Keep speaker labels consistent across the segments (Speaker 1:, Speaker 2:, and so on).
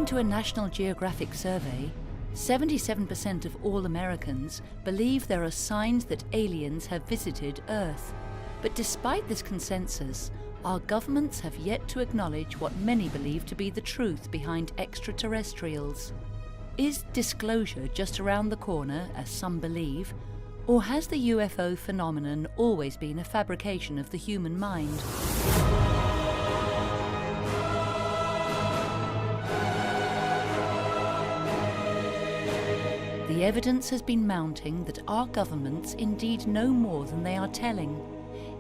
Speaker 1: to a National Geographic survey, 77% of all Americans believe there are signs that aliens have visited Earth. But despite this consensus, our governments have yet to acknowledge what many believe to be the truth behind extraterrestrials. Is disclosure just around the corner, as some believe, or has the UFO phenomenon always been a fabrication of the human mind? The evidence has been mounting that our governments indeed know more than they are telling.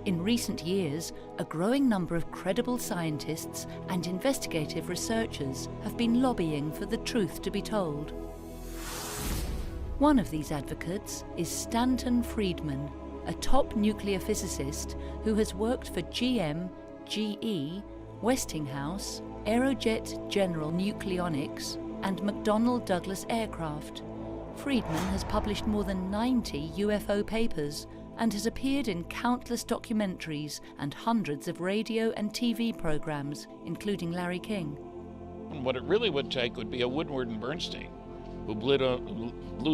Speaker 1: In recent years, a growing number of credible scientists and investigative researchers have been lobbying for the truth to be told. One of these advocates is Stanton Friedman, a top nuclear physicist who has worked for GM, GE, Westinghouse, Aerojet General Nucleonics, and McDonnell Douglas Aircraft. Friedman has published more than 90 UFO papers and has appeared in countless documentaries and hundreds of radio and TV programs, including Larry King.
Speaker 2: What it really would take would be a Woodward and Bernstein, who blew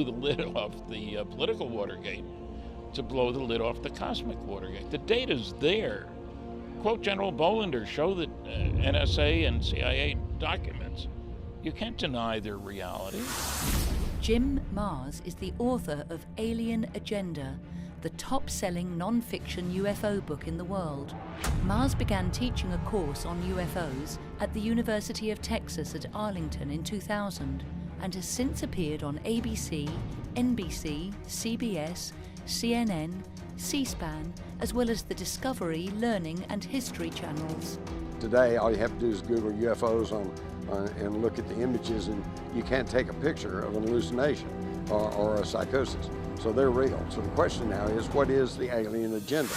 Speaker 2: the lid off the political Watergate, to blow the lid off the cosmic Watergate. The data's there. Quote General Bollinger, show the NSA and CIA documents. You can't deny their reality.
Speaker 1: Jim Marrs is the author of Alien Agenda, the top-selling non-fiction UFO book in the world. Marrs began teaching a course on UFOs at the University of Texas at Arlington in 2000 and has since appeared on ABC, NBC, CBS, CNN, C-SPAN, as well as the Discovery, Learning and History channels.
Speaker 3: Today, all you have to do is Google UFOs and look at the images, and you can't take a picture of an hallucination or a psychosis. So they're real. So the question now is, what is the alien agenda?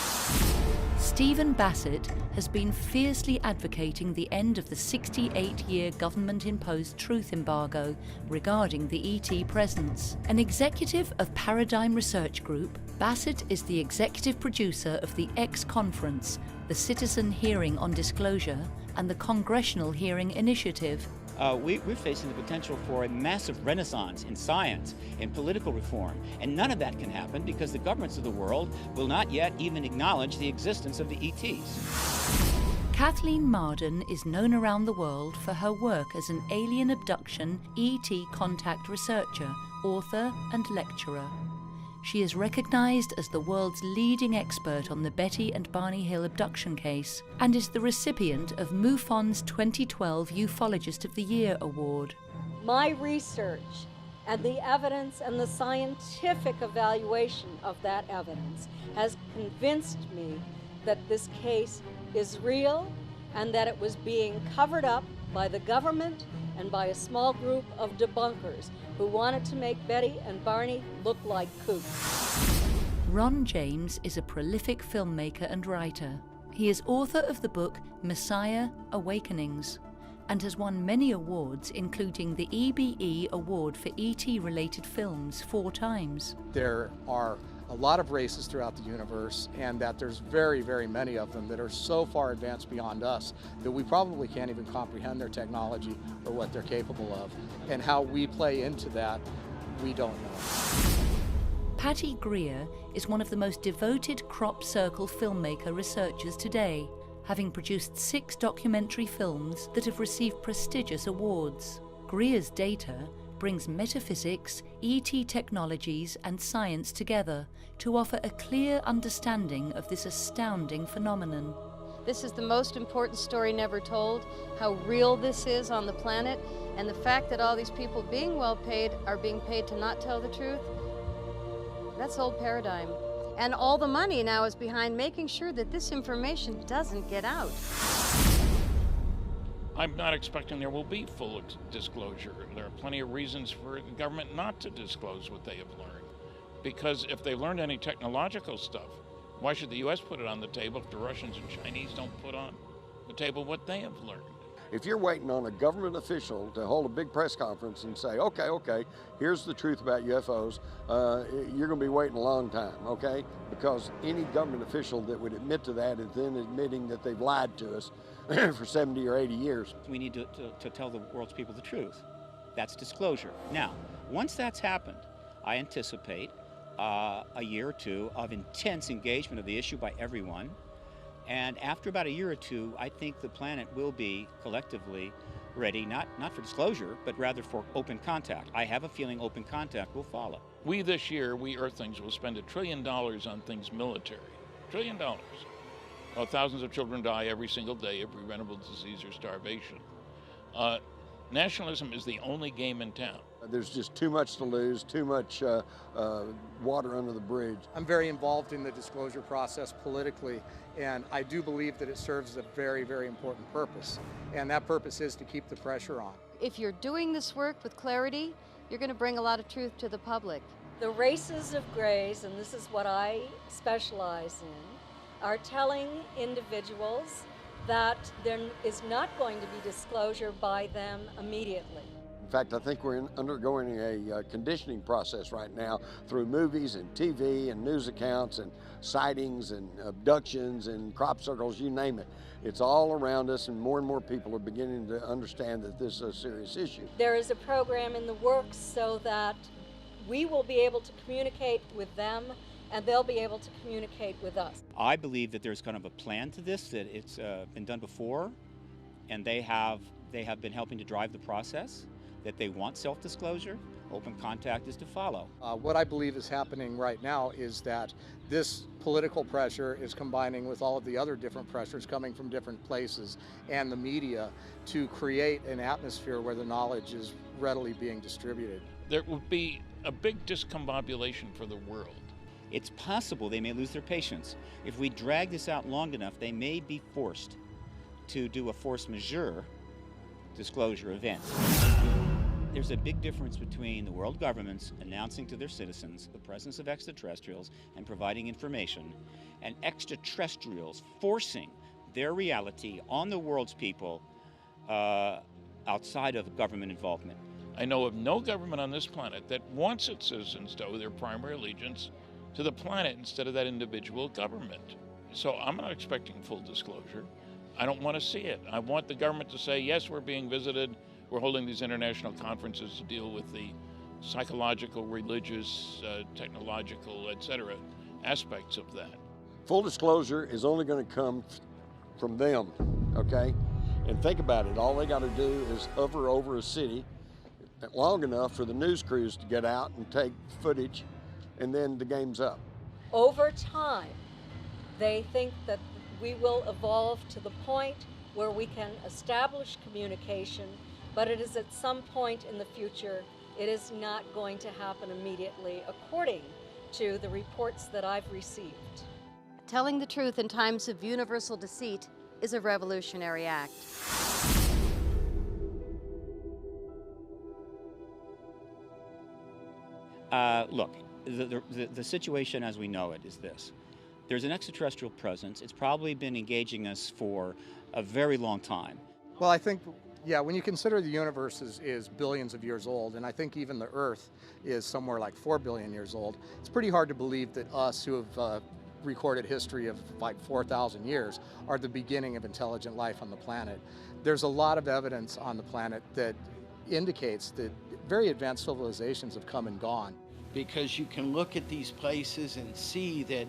Speaker 1: Stephen Bassett has been fiercely advocating the end of the 68-year government-imposed truth embargo regarding the ET presence. An executive of Paradigm Research Group, Bassett is the executive producer of the X Conference, the Citizen Hearing on Disclosure, and the Congressional Hearing Initiative.
Speaker 4: We're facing the potential for a massive renaissance in science, in political reform, and none of that can happen because the governments of the world will not yet even acknowledge the existence of the ETs.
Speaker 1: Kathleen Marden is known around the world for her work as an alien abduction ET contact researcher, author, and lecturer. She is recognized as the world's leading expert on the Betty and Barney Hill abduction case and is the recipient of MUFON's 2012 Ufologist of the Year award.
Speaker 5: My research and the evidence and the scientific evaluation of that evidence has convinced me that this case is real and that it was being covered up by the government and by a small group of debunkers who wanted to make Betty and Barney look like kooks.
Speaker 1: Ron James is a prolific filmmaker and writer. He is author of the book Messiah: Awakenings and has won many awards, including the EBE Award for ET-related films 4 times.
Speaker 6: There are a lot of races throughout the universe, and that there's very, very many of them that are so far advanced beyond us that we probably can't even comprehend their technology or what they're capable of. And how we play into that, we don't know.
Speaker 1: Patty Greer is one of the most devoted crop circle filmmaker researchers today, having produced 6 documentary films that have received prestigious awards. Greer's data brings metaphysics, ET technologies and science together to offer a clear understanding of this astounding phenomenon.
Speaker 7: This is the most important story never told, how real this is on the planet, and the fact that all these people being well paid are being paid to not tell the truth. That's old paradigm. And all the money now is behind making sure that this information doesn't get out.
Speaker 2: I'm not expecting there will be full disclosure. There are plenty of reasons for the government not to disclose what they have learned. Because if they've learned any technological stuff, why should the U.S. put it on the table if the Russians and Chinese don't put on the table what they have learned?
Speaker 3: If you're waiting on a government official to hold a big press conference and say, okay, here's the truth about UFOs, you're going to be waiting a long time, okay? Because any government official that would admit to that is then admitting that they've lied to us for 70 or 80 years.
Speaker 4: We need to tell the world's people the truth. That's disclosure. Now, once that's happened, I anticipate a year or two of intense engagement of the issue by everyone. And after about a year or two, I think the planet will be collectively ready, not for disclosure, but rather for open contact. I have a feeling open contact will follow.
Speaker 2: We this year, we Earthlings, will spend $1 trillion on things military. $1 trillion. While thousands of children die every single day of preventable disease or starvation. Nationalism is the only game in town.
Speaker 3: There's just too much to lose, too much water under the bridge.
Speaker 6: I'm very involved in the disclosure process politically, and I do believe that it serves a very, very important purpose. And that purpose is to keep the pressure on.
Speaker 7: If you're doing this work with clarity, you're going to bring a lot of truth to the public.
Speaker 5: The races of grays, and this is what I specialize in, are telling individuals that there is not going to be disclosure by them immediately.
Speaker 3: In fact, I think we're undergoing a conditioning process right now through movies and TV and news accounts and sightings and abductions and crop circles, you name it. It's all around us, and more people are beginning to understand that this is a serious issue.
Speaker 5: There is a program in the works so that we will be able to communicate with them and they'll be able to communicate with us.
Speaker 4: I believe that there's kind of a plan to this, that it's been done before, and they have been helping to drive the process, that they want self-disclosure. Open contact is to follow.
Speaker 6: What I believe is happening right now is that this political pressure is combining with all of the other different pressures coming from different places and the media to create an atmosphere where the knowledge is readily being distributed.
Speaker 2: There will be a big discombobulation for the world.
Speaker 4: It's possible they may lose their patience. If we drag this out long enough, they may be forced to do a force majeure disclosure event. There's a big difference between the world governments announcing to their citizens the presence of extraterrestrials and providing information, and extraterrestrials forcing their reality on the world's people outside of government involvement.
Speaker 2: I know of no government on this planet that wants its citizens to owe their primary allegiance to the planet instead of that individual government. So I'm not expecting full disclosure. I don't want to see it. I want the government to say, yes, we're being visited. We're holding these international conferences to deal with the psychological, religious, technological, etc. aspects of that.
Speaker 3: Full disclosure is only going to come from them, okay? And think about it. All they got to do is hover over a city long enough for the news crews to get out and take footage, and then the game's up.
Speaker 5: Over time, they think that we will evolve to the point where we can establish communication, but it is at some point in the future. It is not going to happen immediately, according to the reports that I've received.
Speaker 7: Telling the truth in times of universal deceit is a revolutionary act.
Speaker 4: Look, the situation as we know it is this. There's an extraterrestrial presence. It's probably been engaging us for a very long time.
Speaker 6: Well, I think, yeah, when you consider the universe is billions of years old, and I think even the Earth is somewhere like 4 billion years old, it's pretty hard to believe that us who have recorded history of like 4,000 years are the beginning of intelligent life on the planet. There's a lot of evidence on the planet that indicates that very advanced civilizations have come and gone.
Speaker 8: Because you can look at these places and see that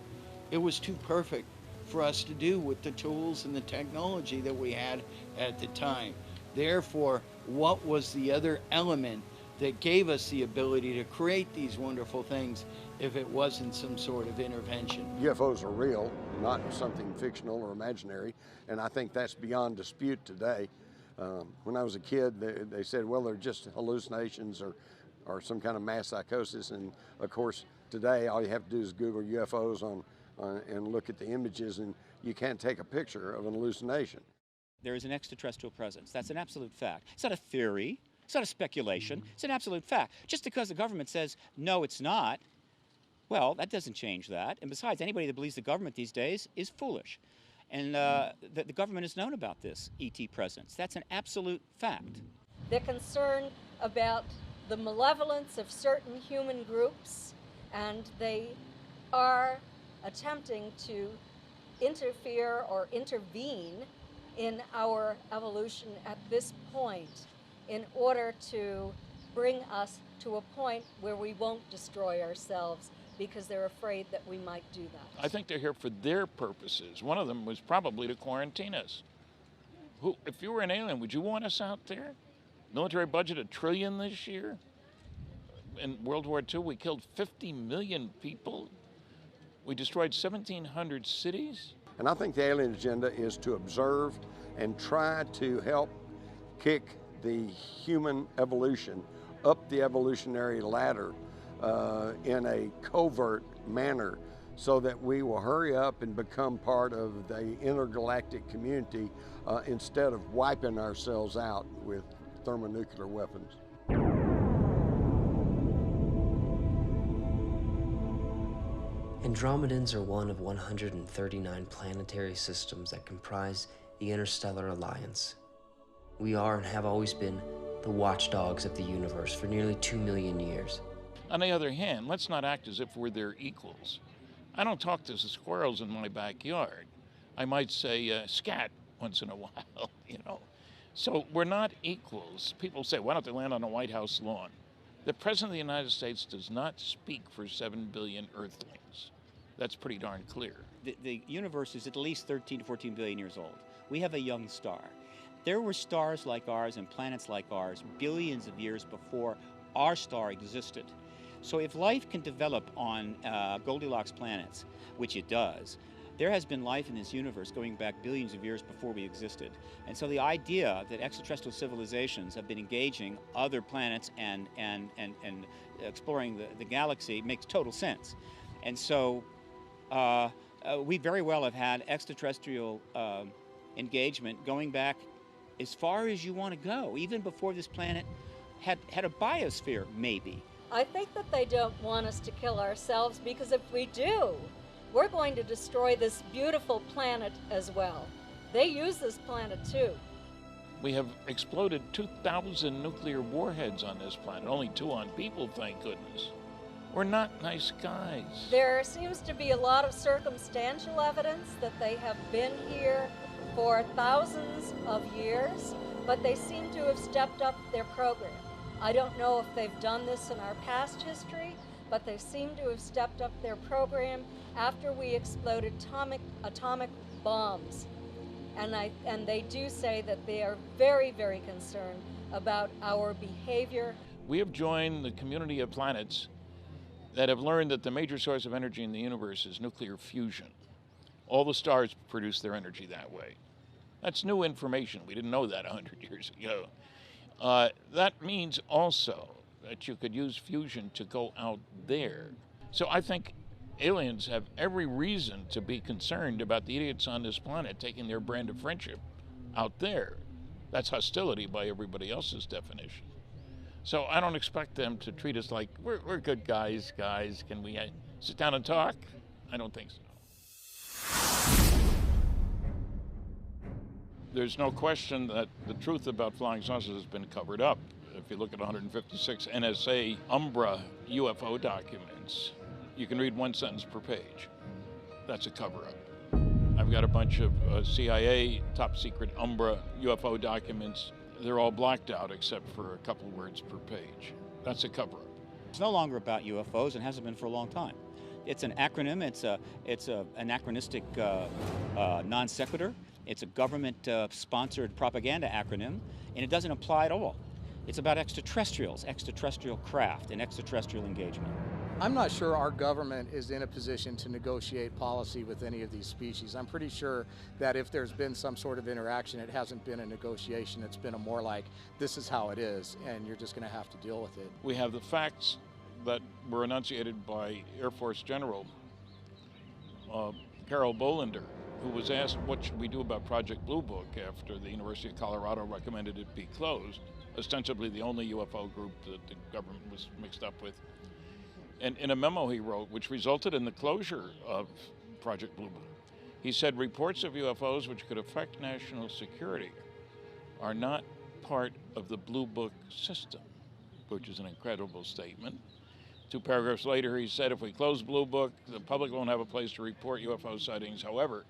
Speaker 8: it was too perfect for us to do with the tools and the technology that we had at the time. Therefore, what was the other element that gave us the ability to create these wonderful things if it wasn't some sort of intervention?
Speaker 3: UFOs are real, not something fictional or imaginary, and I think that's beyond dispute today. When I was a kid, they said, well, they're just hallucinations or some kind of mass psychosis, and of course, today all you have to do is Google UFOs and look at the images, and you can't take a picture of an hallucination.
Speaker 4: There is an extraterrestrial presence. That's an absolute fact. It's not a theory. It's not a speculation. It's an absolute fact. Just because the government says, no, it's not, well, that doesn't change that. And besides, anybody that believes the government these days is foolish. And the government has known about this ET presence. That's an absolute fact.
Speaker 5: They're concerned about the malevolence of certain human groups, and they are attempting to interfere or intervene in our evolution at this point in order to bring us to a point where we won't destroy ourselves because they're afraid that we might do that.
Speaker 2: I think they're here for their purposes. One of them was probably to quarantine us. If you were an alien, would you want us out there? Military budget $1 trillion this year. In World War II, we killed 50 million people. We destroyed 1,700 cities.
Speaker 3: And I think the alien agenda is to observe and try to help kick the human evolution up the evolutionary ladder in a covert manner so that we will hurry up and become part of the intergalactic community instead of wiping ourselves out with thermonuclear weapons.
Speaker 9: Andromedans are one of 139 planetary systems that comprise the Interstellar Alliance. We are and have always been the watchdogs of the universe for nearly 2 million years.
Speaker 2: On the other hand, let's not act as if we're their equals. I don't talk to the squirrels in my backyard. I might say scat once in a while, you know. So we're not equals. People say, why don't they land on the White House lawn? The President of the United States does not speak for 7 billion Earthlings. That's pretty darn clear.
Speaker 4: The universe is at least 13 to 14 billion years old. We have a young star. There were stars like ours and planets like ours billions of years before our star existed. So if life can develop on Goldilocks planets, which it does, there has been life in this universe going back billions of years before we existed. And so the idea that extraterrestrial civilizations have been engaging other planets and exploring the galaxy makes total sense. And so we very well have had extraterrestrial engagement going back as far as you want to go, even before this planet had a biosphere, maybe.
Speaker 5: I think that they don't want us to kill ourselves because if we do, we're going to destroy this beautiful planet as well. They use this planet too.
Speaker 2: We have exploded 2,000 nuclear warheads on this planet, only 2 on people, thank goodness. We're not nice guys.
Speaker 5: There seems to be a lot of circumstantial evidence that they have been here for thousands of years, but they seem to have stepped up their program. I don't know if they've done this in our past history, but they seem to have stepped up their program after we exploded atomic bombs. And they do say that they are very, very concerned about our behavior.
Speaker 2: We have joined the community of planets that have learned that the major source of energy in the universe is nuclear fusion. All the stars produce their energy that way. That's new information. We didn't know that 100 years ago. That means also that you could use fusion to go out there. So I think aliens have every reason to be concerned about the idiots on this planet taking their brand of friendship out there. That's hostility by everybody else's definition. So I don't expect them to treat us like, we're good guys, can we sit down and talk? I don't think so. There's no question that the truth about flying saucers has been covered up. If you look at 156 NSA Umbra UFO documents, you can read 1 sentence per page. That's a cover-up. I've got a bunch of CIA top secret Umbra UFO documents. They're all blacked out except for a couple words per page. That's a cover-up.
Speaker 4: It's no longer about UFOs and hasn't been for a long time. It's an acronym. It's a anachronistic non sequitur. It's a government-sponsored propaganda acronym, and it doesn't apply at all. It's about extraterrestrials, extraterrestrial craft, and extraterrestrial engagement.
Speaker 6: I'm not sure our government is in a position to negotiate policy with any of these species. I'm pretty sure that if there's been some sort of interaction, it hasn't been a negotiation. It's been a more like, this is how it is, and you're just going to have to deal with it.
Speaker 2: We have the facts that were enunciated by Air Force General Carol Bolender, who was asked what should we do about Project Blue Book after the University of Colorado recommended it be closed, ostensibly the only UFO group that the government was mixed up with. And in a memo he wrote, which resulted in the closure of Project Blue Book, he said reports of UFOs which could affect national security are not part of the Blue Book system, which is an incredible statement. 2 paragraphs later, he said, if we close Blue Book, the public won't have a place to report UFO sightings. However,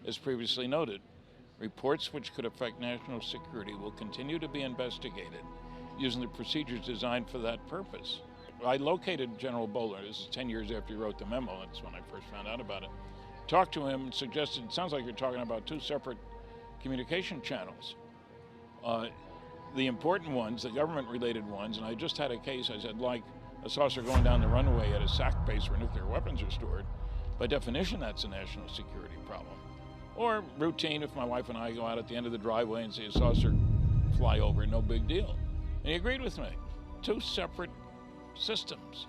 Speaker 2: as previously noted, Reports which could affect national security will continue to be investigated using the procedures designed for that purpose. I located General Bowler. This is 10 years after he wrote the memo. That's when I first found out about it. Talked to him and suggested, it sounds like you're talking about two separate communication channels. The important ones, the government-related ones, and I just had a case, I said, like a saucer going down the runway at a SAC base where nuclear weapons are stored. By definition, that's a national security problem. Or routine, if my wife and I go out at the end of the driveway and see a saucer fly over, no big deal. And he agreed with me. Two separate systems.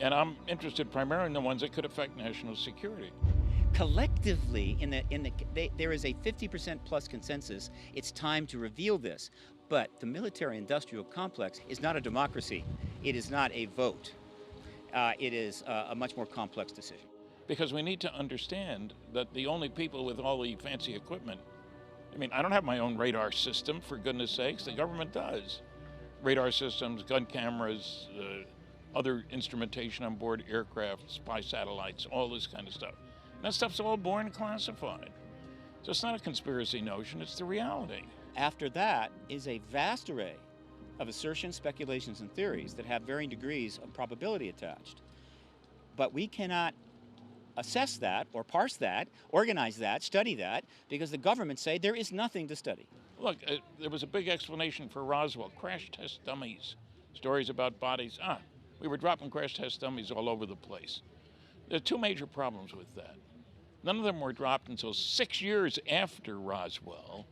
Speaker 2: And I'm interested primarily in the ones that could affect national security.
Speaker 4: Collectively, there is a 50% plus consensus. It's time to reveal this. But the military-industrial complex is not a democracy. It is not a vote. It is a much more complex decision.
Speaker 2: Because we need to understand that the only people with all the fancy equipment, I mean, I don't have my own radar system, for goodness sakes, the government does. Radar systems, gun cameras, other instrumentation on board aircraft, spy satellites, all this kind of stuff. And that stuff's all born classified. So it's not a conspiracy notion, it's the reality.
Speaker 4: After that is a vast array of assertions, speculations, and theories that have varying degrees of probability attached. But we cannot assess that, or parse that, organize that, study that, because the government say there is nothing to study.
Speaker 2: Look, there was a big explanation for Roswell, crash test dummies, stories about bodies. We were dropping crash test dummies all over the place. There are two major problems with that. None of them were dropped until 6 years after Roswell,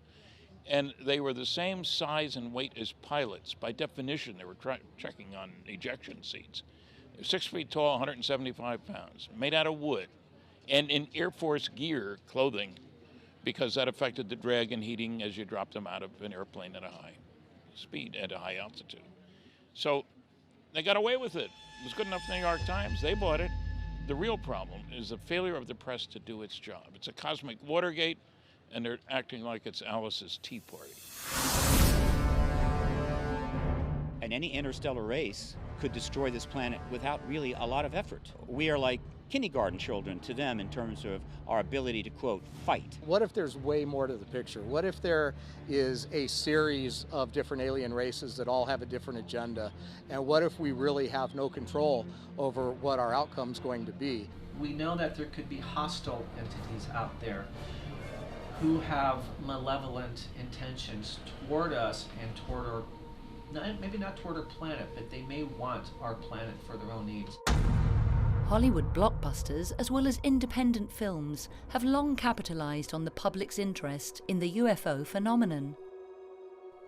Speaker 2: and they were the same size and weight as pilots. By definition, they were checking on ejection seats. They were 6 feet tall, 175 pounds, made out of wood, and in Air Force gear, clothing, because that affected the drag and heating as you dropped them out of an airplane at a high speed, at a high altitude. So they got away with it. It was good enough for the New York Times. They bought it. The real problem is the failure of the press to do its job. It's a cosmic Watergate, and they're acting like it's Alice's Tea Party.
Speaker 4: And any interstellar race could destroy this planet without really a lot of effort. We are like kindergarten children to them in terms of our ability to, quote, fight.
Speaker 6: What if there's way more to the picture? What if there is a series of different alien races that all have a different agenda? And what if we really have no control over what our outcome's going to be?
Speaker 10: We know that there could be hostile entities out there who have malevolent intentions toward us and toward our, maybe not toward our planet, but they may want our planet for their own needs.
Speaker 1: Hollywood blockbusters, as well as independent films, have long capitalized on the public's interest in the UFO phenomenon.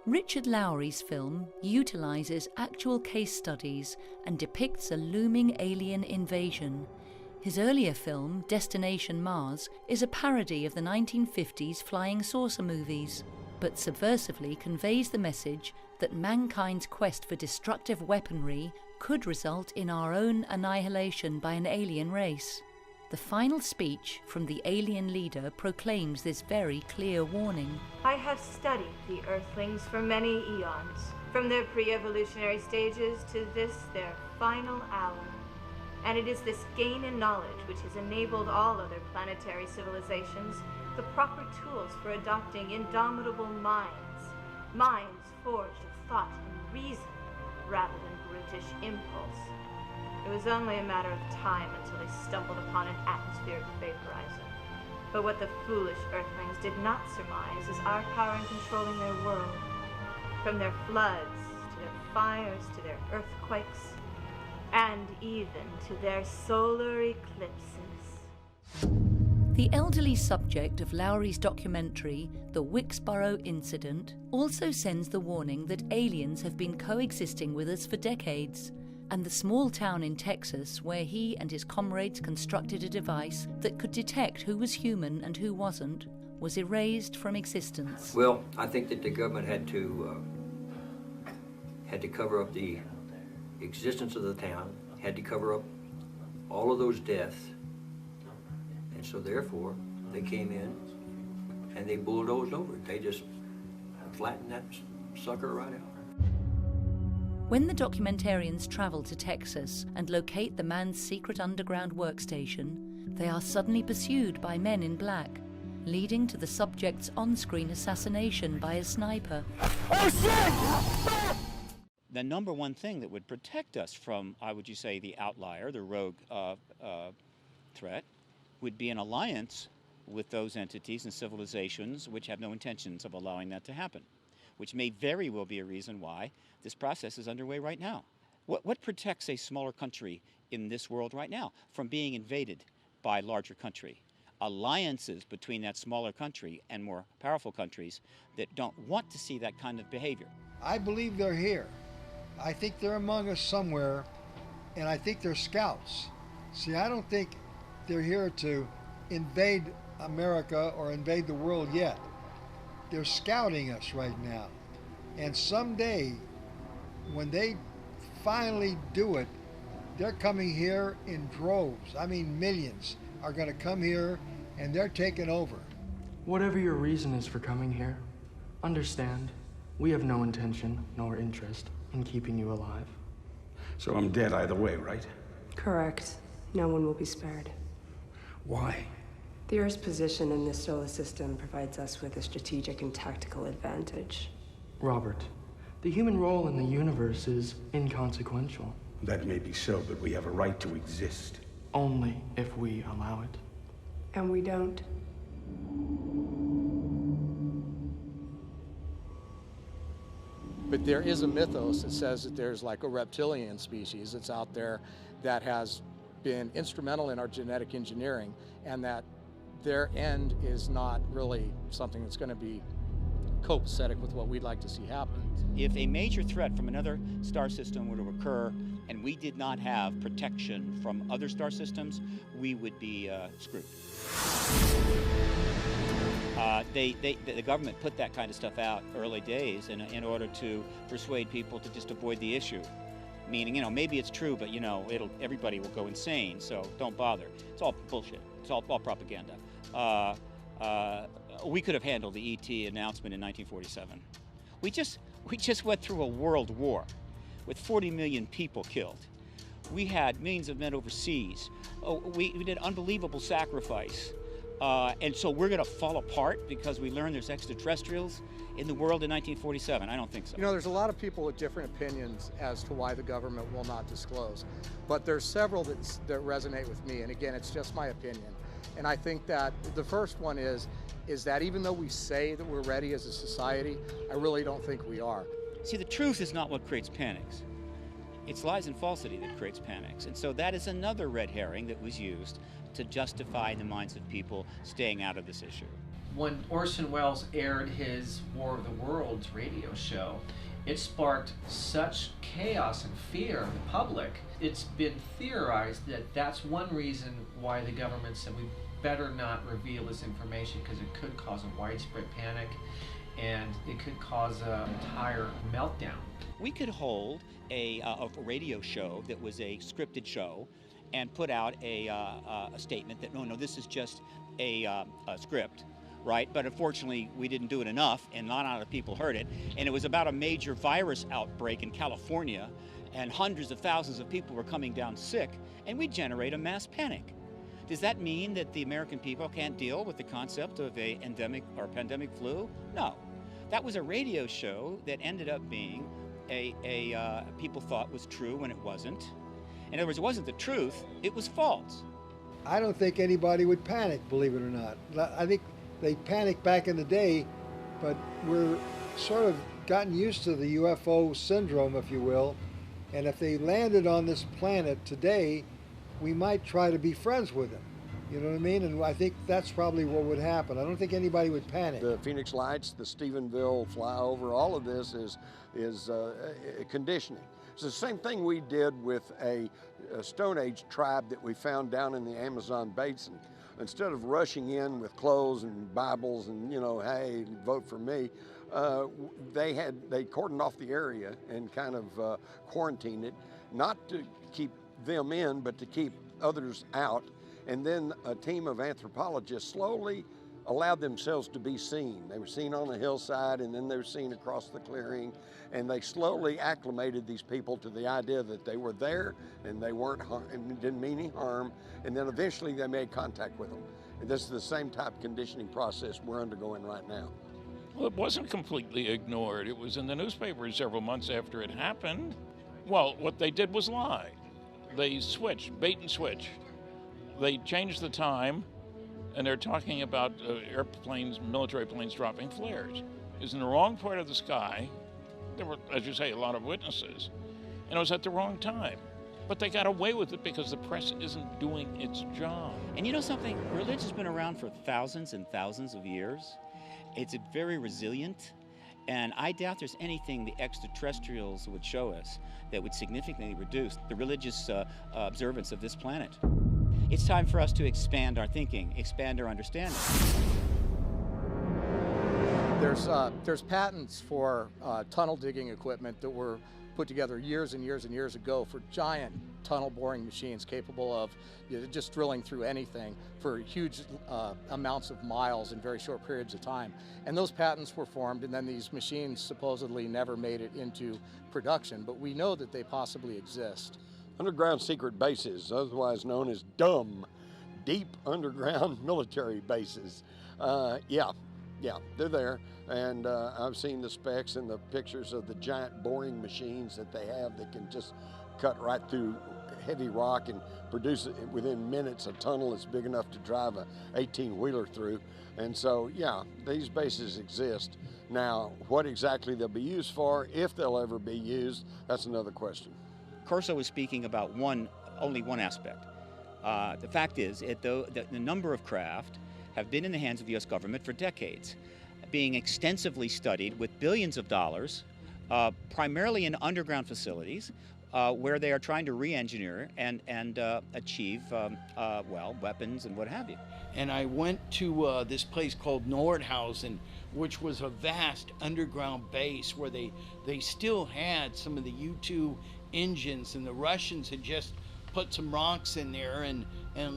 Speaker 1: Richard Lowry's film utilizes actual case studies and depicts a looming alien invasion. His earlier film, Destination Mars, is a parody of the 1950s flying saucer movies, but subversively conveys the message that mankind's quest for destructive weaponry could result in our own annihilation by an alien race. The final speech from the alien leader proclaims this very clear warning.
Speaker 11: I have studied the Earthlings for many eons, from their pre-evolutionary stages to this, their final hour. And it is this gain in knowledge which has enabled all other planetary civilizations the proper tools for adopting indomitable minds, minds forged of thought and reason, rather than brutish impulse. It was only a matter of time until they stumbled upon an atmospheric vaporizer. But what the foolish Earthlings did not surmise is our power in controlling their world. From their floods, to their fires, to their earthquakes, and even to their solar eclipses.
Speaker 1: The elderly subject of Lowry's documentary, The Wicksboro Incident, also sends the warning that aliens have been coexisting with us for decades, and the small town in Texas where he and his comrades constructed a device that could detect who was human and who wasn't, was erased from existence.
Speaker 12: Well, I think that the government had to cover up the existence of the town, had to cover up all of those deaths. And so therefore, they came in and they bulldozed over it. They just flattened that sucker right out.
Speaker 1: When the documentarians travel to Texas and locate the man's secret underground workstation, they are suddenly pursued by men in black. leading to the subject's on-screen assassination by a sniper.
Speaker 4: The number one thing that would protect us from, would you say, the outlier, the rogue threat, would be an alliance with those entities and civilizations which have no intentions of allowing that to happen, which may very well be a reason why this process is underway right now. What protects a smaller country in this world right now from being invaded by a larger country? Alliances between that smaller country and more powerful countries that don't want to see that kind of behavior.
Speaker 13: I believe they're here. I think they're among us somewhere, and I think they're scouts. See, I don't think they're here to invade America or invade the world yet. They're scouting us right now. And someday, when they finally do it, they're coming here in droves. I mean, millions are going to come here, and they're taking over.
Speaker 14: Whatever your reason is for coming here, understand, we have no intention nor interest in keeping you alive.
Speaker 15: So I'm dead either way, right?
Speaker 16: Correct. No one will be spared.
Speaker 15: Why?
Speaker 16: The Earth's position in this solar system provides us with a strategic and tactical advantage.
Speaker 14: Robert, the human role in the universe is inconsequential.
Speaker 15: That may be so, but we have a right to exist.
Speaker 14: Only if we allow it.
Speaker 16: And we don't.
Speaker 6: But there is a mythos that says that there's like a reptilian species that's out there that has been instrumental in our genetic engineering, and that their end is not really something that's going to be copacetic with what we'd like to see happen.
Speaker 4: If a major threat from another star system were to occur and we did not have protection from other star systems, we would be screwed. The government put that kind of stuff out early days in order to persuade people to just avoid the issue. Meaning, maybe it's true, but everybody will go insane, so don't bother. It's all bullshit. It's all propaganda. We could have handled the ET announcement in 1947. We just went through a world war with 40 million people killed. We had millions of men overseas. We did unbelievable sacrifice. And so we're going to fall apart because we learned there's extraterrestrials in the world in 1947? I don't think so.
Speaker 6: There's a lot of people with different opinions as to why the government will not disclose. But there's several that resonate with me. And again, it's just my opinion. And I think that the first one is that even though we say that we're ready as a society, I really don't think we are.
Speaker 4: See, the truth is not what creates panics. It's lies and falsity that creates panics. And so that is another red herring that was used to justify in the minds of people staying out of this issue.
Speaker 10: When Orson Welles aired his War of the Worlds radio show, it sparked such chaos and fear in the public. It's been theorized that that's one reason why the government said we better not reveal this information, because it could cause a widespread panic and it could cause an entire meltdown.
Speaker 4: We could hold a radio show that was a scripted show and put out a statement that no, this is just a script, right? But unfortunately, we didn't do it enough, and not a lot of people heard it. And it was about a major virus outbreak in California, and hundreds of thousands of people were coming down sick, and we generate a mass panic. Does that mean that the American people can't deal with the concept of an endemic or pandemic flu? No. That was a radio show that ended up being people thought was true when it wasn't. In other words, it wasn't the truth, it was false.
Speaker 13: I don't think anybody would panic, believe it or not. I think they panicked back in the day, but we're sort of gotten used to the UFO syndrome, if you will. And if they landed on this planet today, we might try to be friends with them. You know what I mean? And I think that's probably what would happen. I don't think anybody would panic.
Speaker 3: The Phoenix Lights, the Stephenville flyover, all of this is conditioning. It's the same thing we did with a Stone Age tribe that we found down in the Amazon basin. Instead of rushing in with clothes and Bibles and, hey, vote for me, they cordoned off the area and kind of quarantined it, not to keep them in, but to keep others out. And then a team of anthropologists slowly allowed themselves to be seen. They were seen on the hillside, and then they were seen across the clearing, and they slowly acclimated these people to the idea that they were there and they weren't and didn't mean any harm, and then eventually they made contact with them. And this is the same type of conditioning process we're undergoing right now.
Speaker 2: Well, it wasn't completely ignored. It was in the newspapers several months after it happened. Well, what they did was lie. They switched, bait and switch. They changed the time, and they're talking about airplanes, military planes dropping flares. It was in the wrong part of the sky. There were, as you say, a lot of witnesses, and it was at the wrong time. But they got away with it because the press isn't doing its job.
Speaker 4: And you know something? Religion's been around for thousands and thousands of years. It's very resilient, and I doubt there's anything the extraterrestrials would show us that would significantly reduce the religious observance of this planet. It's time for us to expand our thinking, expand our understanding.
Speaker 6: There's patents for tunnel digging equipment that were put together years and years and years ago for giant tunnel boring machines capable of just drilling through anything for huge amounts of miles in very short periods of time. And those patents were formed, and then these machines supposedly never made it into production, but we know that they possibly exist.
Speaker 3: Underground secret bases, otherwise known as DUM, deep underground military bases. Yeah, they're there, and I've seen the specs and the pictures of the giant boring machines that they have that can just cut right through heavy rock and produce it within minutes a tunnel that's big enough to drive a 18-wheeler through. And so, yeah, these bases exist. Now, what exactly they'll be used for, if they'll ever be used, that's another question.
Speaker 4: Corso was speaking about only one aspect. The fact is, the number of craft have been in the hands of the U.S. government for decades, being extensively studied with billions of dollars, primarily in underground facilities, where they are trying to re-engineer and achieve, weapons and what have you.
Speaker 8: And I went to this place called Nordhausen, which was a vast underground base where they still had some of the U-2 engines, and the Russians had just put some rocks in there and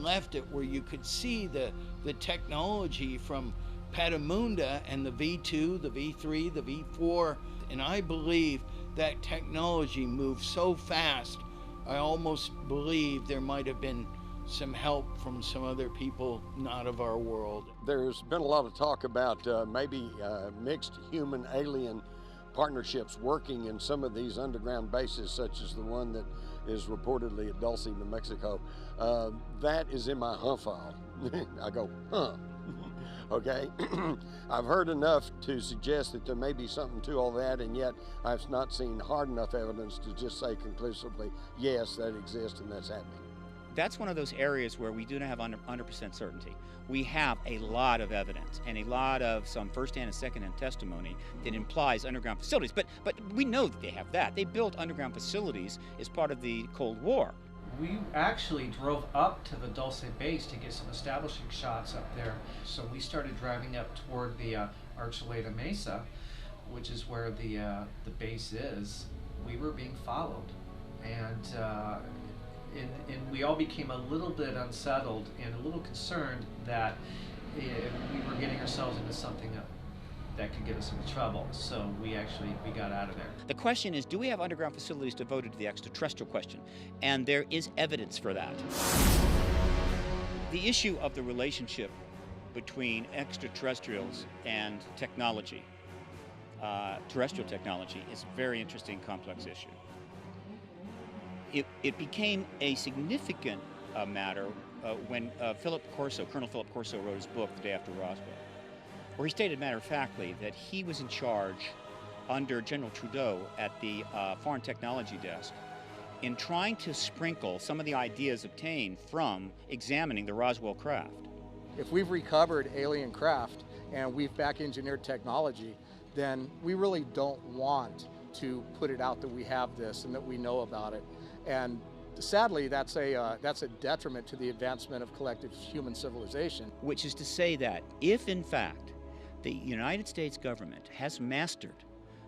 Speaker 8: left it where you could see the technology from Petamunda and the V2, the V3, the V4. And I believe that technology moved so fast, I almost believe there might have been some help from some other people not of our world.
Speaker 3: There's been a lot of talk about maybe mixed human-alien partnerships working in some of these underground bases, such as the one that is reportedly at Dulce, New Mexico. That is in my file. I go, huh. Okay. I've heard enough to suggest that there may be something to all that, and yet I've not seen hard enough evidence to just say conclusively, yes, that exists and that's happening.
Speaker 4: That's one of those areas where we do not have 100% certainty. We have a lot of evidence and a lot of some first-hand and second-hand testimony that implies underground facilities. But we know that they have that. They built underground facilities as part of the Cold War.
Speaker 10: We actually drove up to the Dulce base to get some establishing shots up there. So we started driving up toward the Archuleta Mesa, which is where the base is. We were being followed, and we all became a little bit unsettled and a little concerned that we were getting ourselves into something that could get us into trouble. So we got out of there.
Speaker 4: The question is, do we have underground facilities devoted to the extraterrestrial question? And there is evidence for that. The issue of the relationship between extraterrestrials and technology, terrestrial technology, is a very interesting, complex issue. It became a significant matter when Colonel Philip Corso wrote his book, The Day After Roswell, where he stated matter-of-factly that he was in charge under General Trudeau at the Foreign Technology Desk in trying to sprinkle some of the ideas obtained from examining the Roswell craft.
Speaker 6: If we've recovered alien craft and we've back-engineered technology, then we really don't want to put it out that we have this and that we know about it. And sadly, that's a detriment to the advancement of collective human civilization.
Speaker 4: Which is to say that if, in fact, the United States government has mastered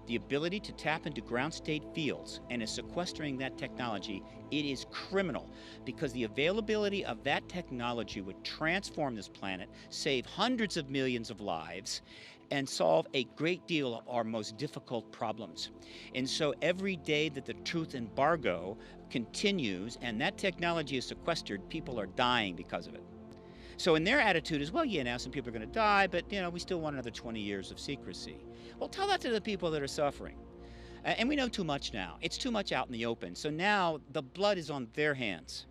Speaker 4: the ability to tap into ground state fields and is sequestering that technology, it is criminal, because the availability of that technology would transform this planet, save hundreds of millions of lives, and solve a great deal of our most difficult problems. And so every day that the truth embargo continues and that technology is sequestered, people are dying because of it. So in their attitude is, well, yeah, now some people are going to die, but we still want another 20 years of secrecy. Well, tell that to the people that are suffering. And we know too much now. It's too much out in the open. So now the blood is on their hands.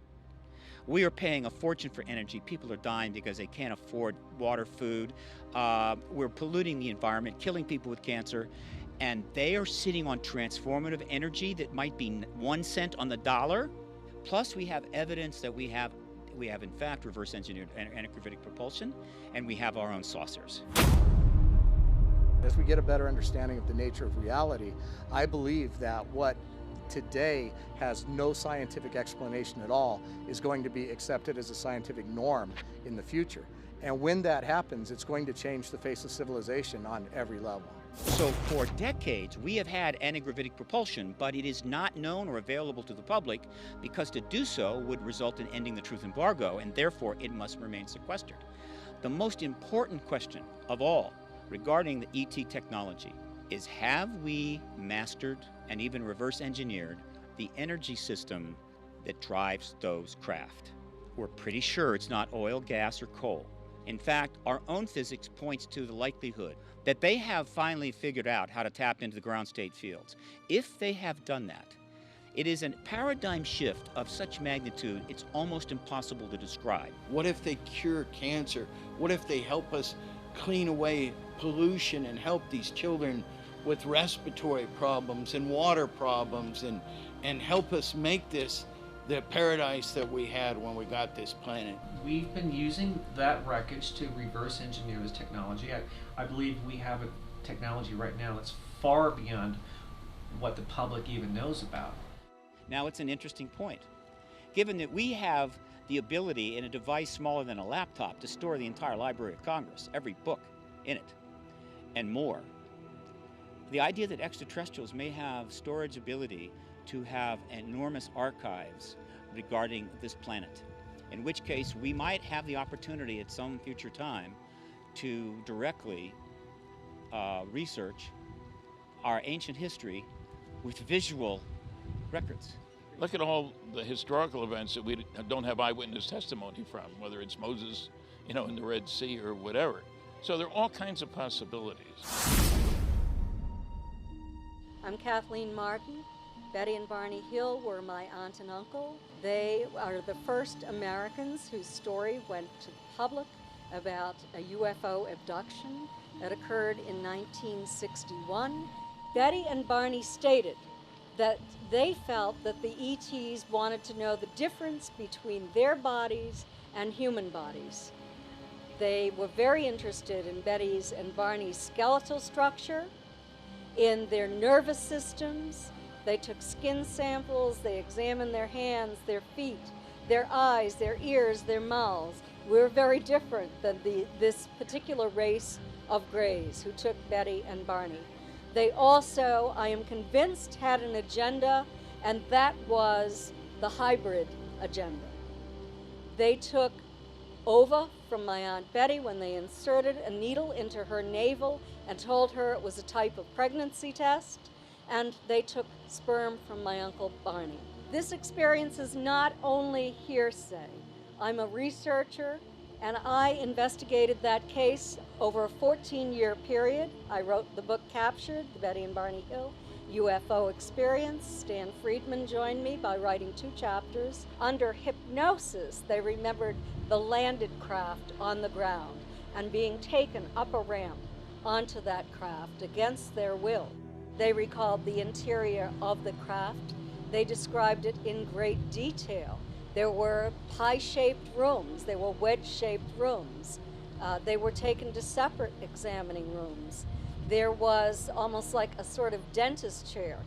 Speaker 4: We are paying a fortune for energy. People are dying because they can't afford water, food. We're polluting the environment, killing people with cancer. And they are sitting on transformative energy that might be 1 cent on the dollar. Plus, we have evidence that we have in fact reverse engineered antigravitic propulsion, and we have our own saucers.
Speaker 6: As we get a better understanding of the nature of reality, I believe that what today has no scientific explanation at all is going to be accepted as a scientific norm in the future. And when that happens, it's going to change the face of civilization on every level.
Speaker 4: So for decades, we have had antigravitic propulsion, but it is not known or available to the public because to do so would result in ending the truth embargo, and therefore it must remain sequestered. The most important question of all regarding the ET technology is, have we mastered and even reverse engineered the energy system that drives those craft? We're pretty sure it's not oil, gas, or coal. In fact, our own physics points to the likelihood that they have finally figured out how to tap into the ground state fields. If they have done that, it is a paradigm shift of such magnitude, it's almost impossible to describe.
Speaker 8: What if they cure cancer? What if they help us clean away pollution and help these children with respiratory problems and water problems and help us make this the paradise that we had when we got this planet?
Speaker 10: We've been using that wreckage to reverse engineer this technology. I believe we have a technology right now that's far beyond what the public even knows about.
Speaker 4: Now, it's an interesting point. Given that we have the ability in a device smaller than a laptop to store the entire Library of Congress, every book in it, and more, the idea that extraterrestrials may have storage ability to have enormous archives regarding this planet, in which case we might have the opportunity at some future time to directly research our ancient history with visual records.
Speaker 2: Look at all the historical events that we don't have eyewitness testimony from, whether it's Moses, in the Red Sea or whatever. So there are all kinds of possibilities.
Speaker 5: I'm Kathleen Martin. Betty and Barney Hill were my aunt and uncle. They are the first Americans whose story went to the public about a UFO abduction that occurred in 1961. Betty and Barney stated that they felt that the ETs wanted to know the difference between their bodies and human bodies. They were very interested in Betty's and Barney's skeletal structure, in their nervous systems. They took skin samples, they examined their hands, their feet, their eyes, their ears, their mouths. We're very different than this particular race of Greys who took Betty and Barney. They also, I am convinced, had an agenda, and that was the hybrid agenda. They took ova from my Aunt Betty when they inserted a needle into her navel and told her it was a type of pregnancy test, and they took sperm from my Uncle Barney. This experience is not only hearsay. I'm a researcher, and I investigated that case over a 14-year period. I wrote the book Captured, the Betty and Barney Hill UFO Experience. Stan Friedman joined me by writing 2 chapters. Under hypnosis, they remembered the landed craft on the ground and being taken up a ramp onto that craft against their will. They recalled the interior of the craft. They described it in great detail. There were pie-shaped rooms. There were wedge-shaped rooms. They were taken to separate examining rooms. There was almost like a sort of dentist chair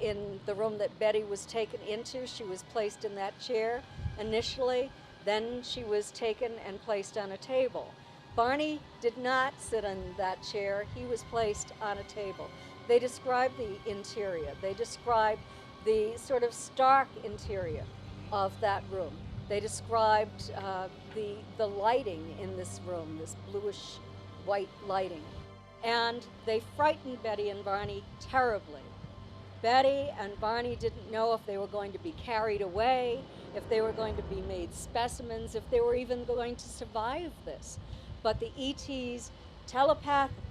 Speaker 5: in the room that Betty was taken into. She was placed in that chair initially. Then she was taken and placed on a table. Barney did not sit in that chair. He was placed on a table. They described the interior. They described the sort of stark interior of that room. They described the lighting in this room, this bluish white lighting. And they frightened Betty and Barney terribly. Betty and Barney didn't know if they were going to be carried away, if they were going to be made specimens, if they were even going to survive this. But the ETs telepathically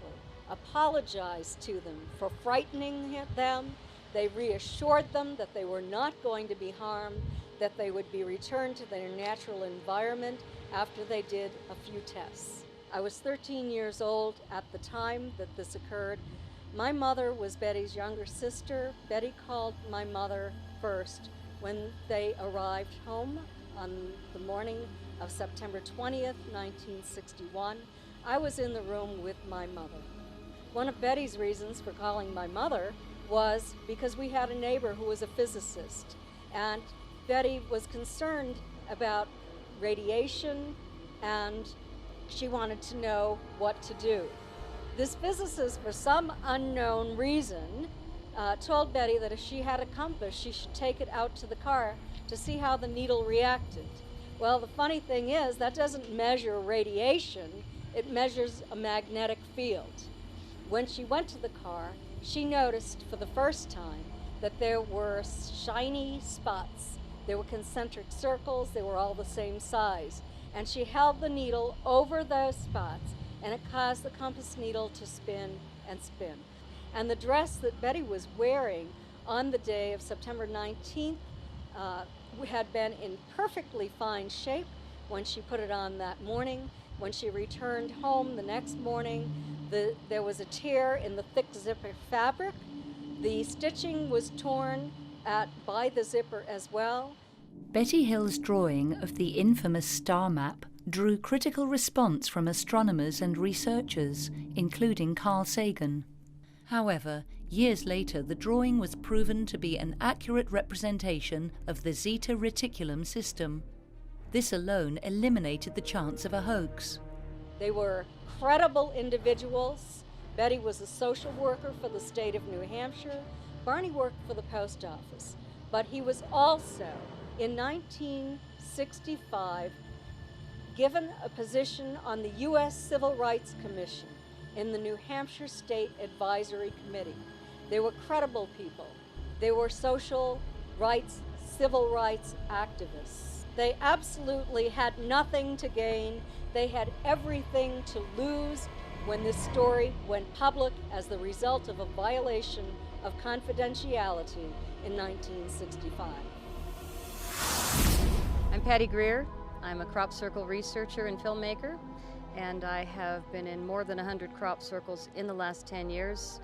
Speaker 5: apologized to them for frightening them. They reassured them that they were not going to be harmed, that they would be returned to their natural environment after they did a few tests. I was 13 years old at the time that this occurred. My mother was Betty's younger sister. Betty called my mother first when they arrived home on the morning of September 20th, 1961. I was in the room with my mother. One of Betty's reasons for calling my mother was because we had a neighbor who was a physicist, and Betty was concerned about radiation, and she wanted to know what to do. This physicist, for some unknown reason, told Betty that if she had a compass, she should take it out to the car to see how the needle reacted. Well, the funny thing is, that doesn't measure radiation, it measures a magnetic field. When she went to the car, she noticed for the first time that there were shiny spots. There were concentric circles, they were all the same size. And she held the needle over those spots, and it caused the compass needle to spin and spin. And the dress that Betty was wearing on the day of September 19th had been in perfectly fine shape when she put it on that morning. When she returned home the next morning, there was a tear in the thick zipper fabric. The stitching was torn by the zipper as well.
Speaker 1: Betty Hill's drawing of the infamous star map drew critical response from astronomers and researchers, including Carl Sagan. However, years later, the drawing was proven to be an accurate representation of the Zeta Reticulum system. This alone eliminated the chance of a hoax.
Speaker 5: They were credible individuals. Betty was a social worker for the state of New Hampshire. Barney worked for the post office. But he was also, in 1965, given a position on the U.S. Civil Rights Commission in the New Hampshire State Advisory Committee. They were credible people. They were social rights, civil rights activists. They absolutely had nothing to gain. They had everything to lose when this story went public as the result of a violation of confidentiality in 1965.
Speaker 7: I'm Patty Greer. I'm a crop circle researcher and filmmaker, and I have been in more than 100 crop circles in the last 10 years.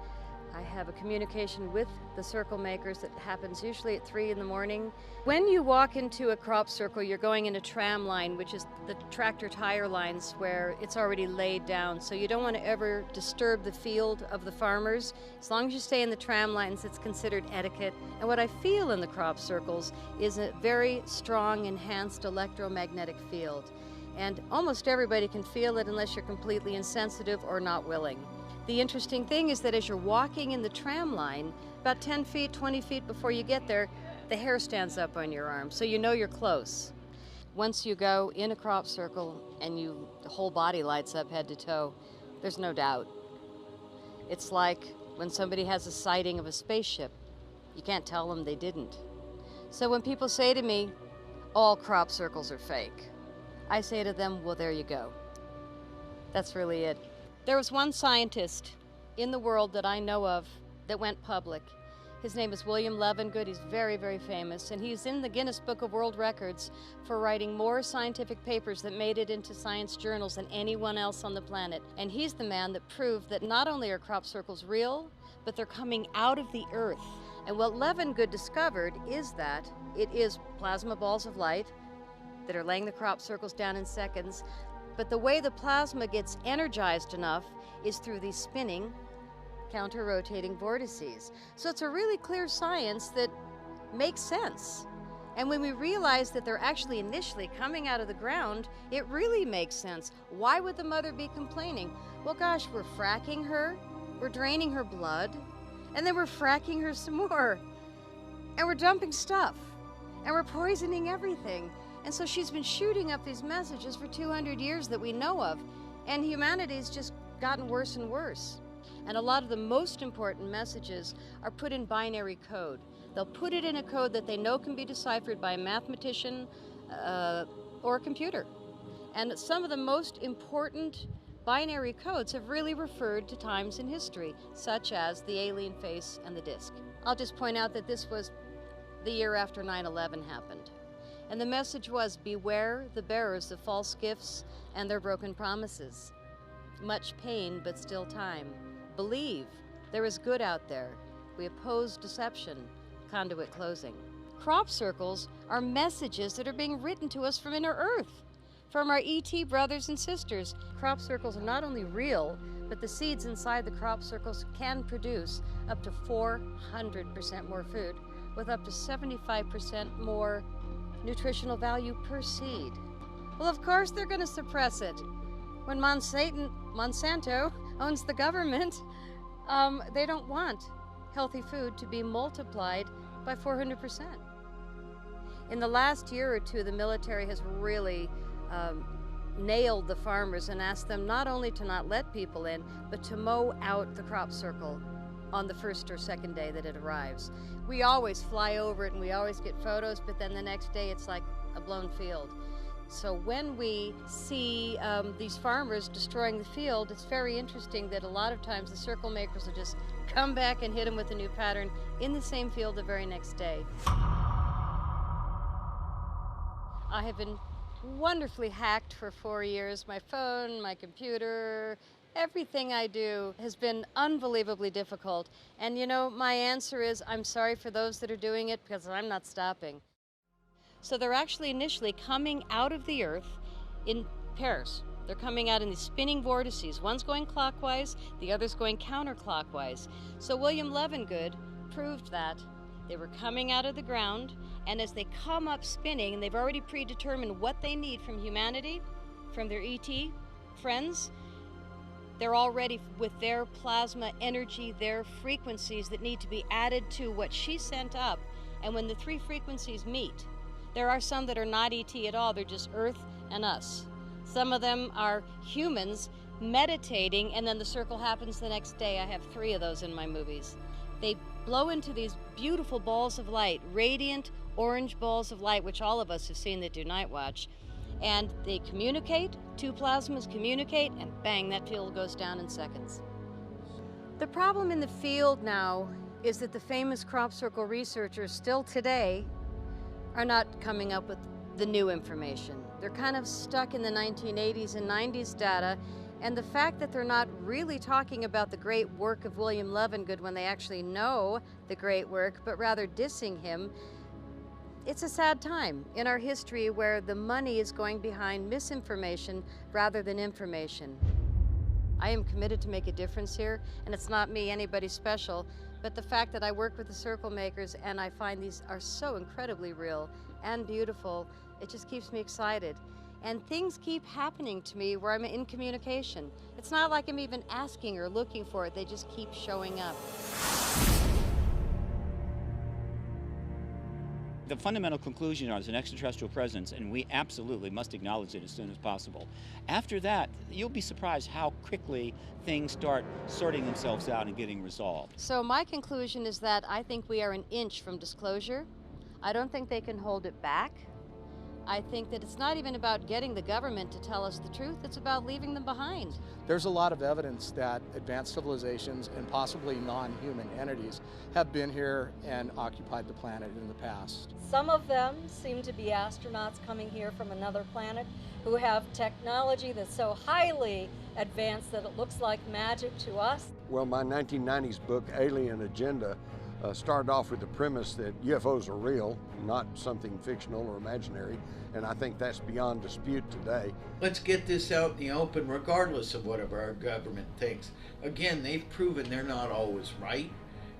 Speaker 7: I have a communication with the circle makers that happens usually at 3 in the morning. When you walk into a crop circle, you're going in a tram line, which is the tractor tire lines where it's already laid down. So you don't want to ever disturb the field of the farmers. As long as you stay in the tram lines, it's considered etiquette. And what I feel in the crop circles is a very strong, enhanced electromagnetic field. And almost everybody can feel it unless you're completely insensitive or not willing. The interesting thing is that as you're walking in the tram line, about 10 feet, 20 feet before you get there, the hair stands up on your arm, so you know you're close. Once you go in a crop circle and the whole body lights up head to toe, there's no doubt. It's like when somebody has a sighting of a spaceship. You can't tell them they didn't. So when people say to me, all crop circles are fake, I say to them, well, there you go. That's really it. There was one scientist in the world that I know of that went public. His name is William Levengood. He's very, very famous, and he's in the Guinness Book of World Records for writing more scientific papers that made it into science journals than anyone else on the planet. And he's the man that proved that not only are crop circles real, but they're coming out of the earth. And what Levengood discovered is that it is plasma balls of light that are laying the crop circles down in seconds. But the way the plasma gets energized enough is through these spinning, counter-rotating vortices. So it's a really clear science that makes sense. And when we realize that they're actually initially coming out of the ground, it really makes sense. Why would the mother be complaining? Well, gosh, we're fracking her, we're draining her blood, And then we're fracking her some more. And we're dumping stuff. And we're poisoning everything. And so she's been shooting up these messages for 200 years that we know of. And humanity's just gotten worse and worse. And a lot of the most important messages are put in binary code. They'll put it in a code that they know can be deciphered by a mathematician or a computer. And some of the most important binary codes have really referred to times in history, such as the alien face and the disc. I'll just point out that this was the year after 9/11 happened. And the message was, beware the bearers of false gifts and their broken promises. Much pain, but still time. Believe there is good out there. We oppose deception. Conduit closing. Crop circles are messages that are being written to us from inner Earth, from our ET brothers and sisters. Crop circles are not only real, but the seeds inside the crop circles can produce up to 400% more food, with up to 75% more nutritional value per seed. Well, of course they're going to suppress it. When Monsanto owns the government, they don't want healthy food to be multiplied by 400%. In the last year or two, the military has really nailed the farmers and asked them not only to not let people in, but to mow out the crop circle on the first or second day that it arrives. We always fly over it and we always get photos, but then the next day it's like a blown field. So when we see these farmers destroying the field, it's very interesting that a lot of times the circle makers will just come back and hit them with a new pattern in the same field the very next day. I have been wonderfully hacked for 4 years. My phone, my computer, everything I do has been unbelievably difficult. And you know, my answer is, I'm sorry for those that are doing it because I'm not stopping. So they're actually initially coming out of the Earth in pairs. They're coming out in these spinning vortices. One's going clockwise, the other's going counterclockwise. So William Levengood proved that. They were coming out of the ground, and as they come up spinning, and they've already predetermined what they need from humanity, from their ET friends, they're already with their plasma energy, their frequencies that need to be added to what she sent up. And when the three frequencies meet, there are some that are not ET at all, they're just Earth and us. Some of them are humans meditating, and then the circle happens the next day. I have 3 of those in my movies. They blow into these beautiful balls of light, radiant orange balls of light, which all of us have seen that do night watch. And they communicate, 2 plasmas communicate, and bang, that field goes down in seconds. The problem in the field now is that the famous crop circle researchers still today are not coming up with the new information. They're kind of stuck in the 1980s and 90s data, and the fact that they're not really talking about the great work of William Levengood when they actually know the great work, but rather dissing him, it's a sad time in our history where the money is going behind misinformation rather than information. I am committed to make a difference here, and it's not me, anybody special, but the fact that I work with the circle makers and I find these are so incredibly real and beautiful, it just keeps me excited. And things keep happening to me where I'm in communication. It's not like I'm even asking or looking for it, they just keep showing up.
Speaker 4: The fundamental conclusion is an extraterrestrial presence, and we absolutely must acknowledge it as soon as possible. After that, you'll be surprised how quickly things start sorting themselves out and getting resolved.
Speaker 7: So my conclusion is that I think we are an inch from disclosure. I don't think they can hold it back. I think that it's not even about getting the government to tell us the truth, it's about leaving them behind.
Speaker 6: There's a lot of evidence that advanced civilizations and possibly non-human entities have been here and occupied the planet in the past.
Speaker 5: Some of them seem to be astronauts coming here from another planet who have technology that's so highly advanced that it looks like magic to us.
Speaker 3: Well, my 1990s book, Alien Agenda, started off with the premise that UFOs are real, not something fictional or imaginary, and I think that's beyond dispute today.
Speaker 8: Let's get this out in the open regardless of whatever our government thinks. Again, they've proven they're not always right,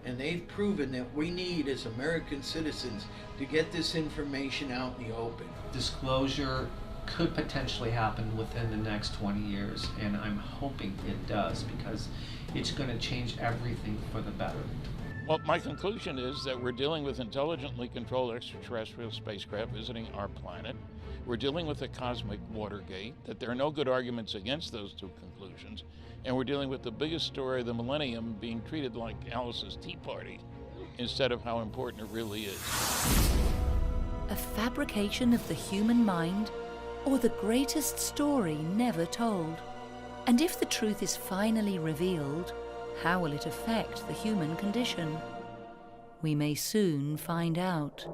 Speaker 8: and they've proven that we need, as American citizens, to get this information out in the open.
Speaker 10: Disclosure could potentially happen within the next 20 years, and I'm hoping it does, because it's going to change everything for the better.
Speaker 2: Well, my conclusion is that we're dealing with intelligently controlled extraterrestrial spacecraft visiting our planet. We're dealing with a cosmic Watergate, that there are no good arguments against those two conclusions, and we're dealing with the biggest story of the millennium being treated like Alice's Tea Party instead of how important it really is.
Speaker 1: A fabrication of the human mind, or the greatest story never told? And if the truth is finally revealed, how will it affect the human condition? We may soon find out.